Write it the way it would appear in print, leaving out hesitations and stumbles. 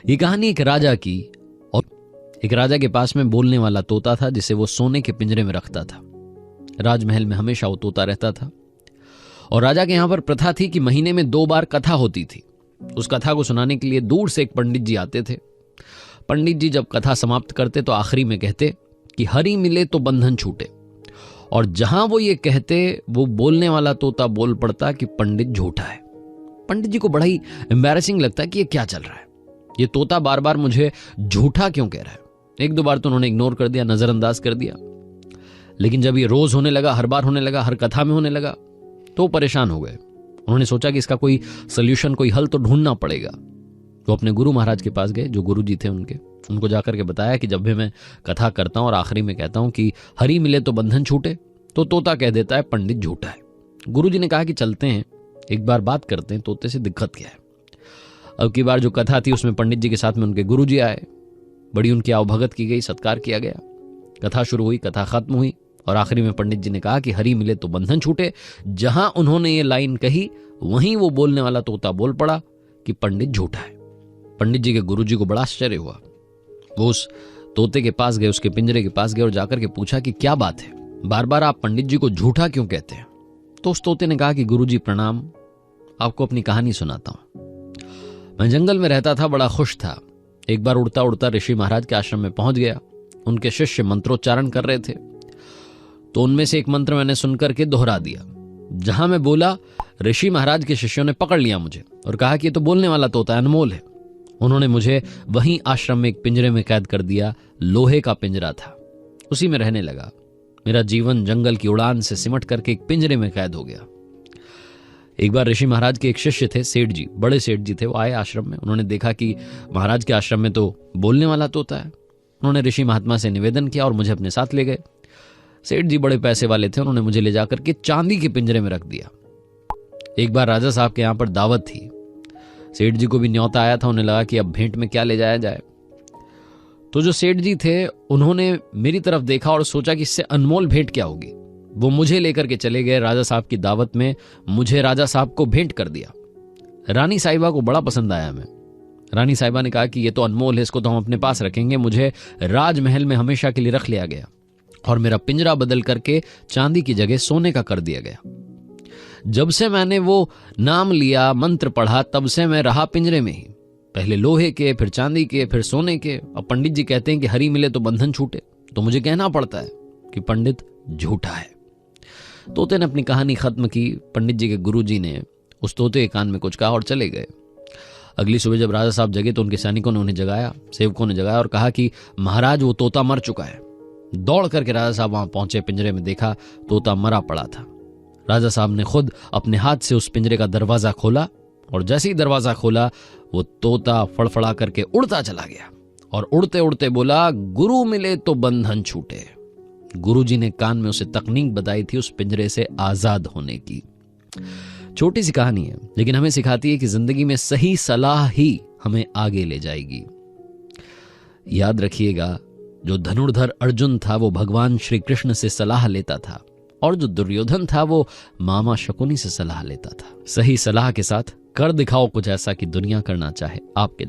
ये कहानी एक राजा की, और एक राजा के पास में बोलने वाला तोता था जिसे वो सोने के पिंजरे में रखता था। राजमहल में हमेशा वो तोता रहता था और राजा के यहां पर प्रथा थी कि महीने में 2 बार कथा होती थी। उस कथा को सुनाने के लिए दूर से एक पंडित जी आते थे। पंडित जी जब कथा समाप्त करते तो आखिरी में कहते कि हरि मिले तो बंधन छूटे, और जहां वो ये कहते वो बोलने वाला तोता बोल पड़ता कि पंडित झूठा है। पंडित जी को बड़ा ही एम्बैरेसिंग लगता कि ये क्या चल रहा है, ये तोता बार बार मुझे झूठा क्यों कह रहा है। 1-2 बार तो उन्होंने इग्नोर कर दिया, नजरअंदाज कर दिया, लेकिन जब ये रोज होने लगा, हर बार होने लगा, हर कथा में होने लगा, तो परेशान हो गए। उन्होंने सोचा कि इसका कोई सोल्यूशन, कोई हल तो ढूंढना पड़ेगा। वो अपने गुरु महाराज के पास गए, जो गुरु जी थे उनको जाकर के बताया कि जब भी मैं कथा करता हूं और आखिरी में कहता हूं कि हरि मिले तो बंधन छूटे, तो तोता कह देता है पंडित झूठा है। गुरु जी ने कहा कि चलते हैं, एक बार बात करते हैं, तोते से दिक्कत क्या है। अब की बार जो कथा थी उसमें पंडित जी के साथ में उनके गुरु जी आए, बड़ी उनकी आवभगत की गई, सत्कार किया गया। कथा शुरू हुई, कथा खत्म हुई और आखिरी में पंडित जी ने कहा कि हरि मिले तो बंधन छूटे। जहां उन्होंने ये लाइन कही वहीं वो बोलने वाला तोता बोल पड़ा कि पंडित झूठा है। पंडित जी के गुरु जी को बड़ा आश्चर्य हुआ। वो उस तोते के पास गए, उसके पिंजरे के पास गए और जाकर के पूछा कि क्या बात है, बार बार आप पंडित जी को झूठा क्यों कहते हैं। तो उस तोते ने कहा कि गुरु जी प्रणाम, आपको अपनी कहानी सुनाता हूं। मैं जंगल में रहता था, बड़ा खुश था। एक बार उड़ता उड़ता ऋषि महाराज के आश्रम में पहुंच गया। उनके शिष्य मंत्रोच्चारण कर रहे थे, तो उनमें से एक मंत्र मैंने सुनकर के दोहरा दिया। जहां मैं बोला, ऋषि महाराज के शिष्यों ने पकड़ लिया मुझे और कहा कि ये तो बोलने वाला तोता अनमोल है। उन्होंने मुझे वहीं आश्रम में एक पिंजरे में कैद कर दिया। लोहे का पिंजरा था, उसी में रहने लगा। मेरा जीवन जंगल की उड़ान से सिमट करके एक पिंजरे में कैद हो गया। एक बार ऋषि महाराज के एक शिष्य थे, सेठ जी, बड़े सेठ जी थे, वो आए आश्रम में। उन्होंने देखा कि महाराज के आश्रम में तो बोलने वाला तोता है। उन्होंने ऋषि महात्मा से निवेदन किया और मुझे अपने साथ ले गए। सेठ जी बड़े पैसे वाले थे, उन्होंने मुझे ले जाकर के चांदी के पिंजरे में रख दिया। एक बार राजा साहब के यहां पर दावत थी, सेठ जी को भी न्योता आया था। उन्हें लगा कि अब भेंट में क्या ले जाया जाए। तो जो सेठ जी थे उन्होंने मेरी तरफ देखा और सोचा कि इससे अनमोल भेंट क्या होगी। वो मुझे लेकर के चले गए राजा साहब की दावत में, मुझे राजा साहब को भेंट कर दिया। रानी साहिबा को बड़ा पसंद आया मैं। रानी साहिबा ने कहा कि ये तो अनमोल है, इसको तो हम अपने पास रखेंगे। मुझे राजमहल में हमेशा के लिए रख लिया गया और मेरा पिंजरा बदल करके चांदी की जगह सोने का कर दिया गया। जब से मैंने वो नाम लिया, मंत्र पढ़ा, तब से मैं रहा पिंजरे में ही। पहले लोहे के, फिर चांदी के, फिर सोने के। अब पंडित जी कहते हैं कि हरि मिले तो बंधन छूटे, तो मुझे कहना पड़ता है कि पंडित झूठा है। तोते ने अपनी कहानी खत्म की। पंडित जी के गुरु जी ने उस तोते के कान में कुछ कहा और चले गए। अगली सुबह जब राजा साहब जगे तो उनके सैनिकों ने उन्हें जगाया, सेवकों ने जगाया और कहा कि महाराज वो तोता मर चुका है। दौड़ करके राजा साहब वहां पहुंचे, पिंजरे में देखा तोता मरा पड़ा था। राजा साहब ने खुद अपने हाथ से उस पिंजरे का दरवाजा खोला और जैसे ही दरवाजा खोला वो तोता फड़फड़ा करके उड़ता चला गया और उड़ते उड़ते बोला, गुरु मिले तो बंधन छूटे। गुरु जी ने कान में उसे तकनीक बताई थी उस पिंजरे से आजाद होने की। छोटी सी कहानी है, लेकिन हमें सिखाती है कि जिंदगी में सही सलाह ही हमें आगे ले जाएगी। याद रखिएगा, जो धनुर्धर अर्जुन था वो भगवान श्री कृष्ण से सलाह लेता था, और जो दुर्योधन था वो मामा शकुनी से सलाह लेता था। सही सलाह के साथ कर दिखाओ कुछ ऐसा कि दुनिया करना चाहे आपके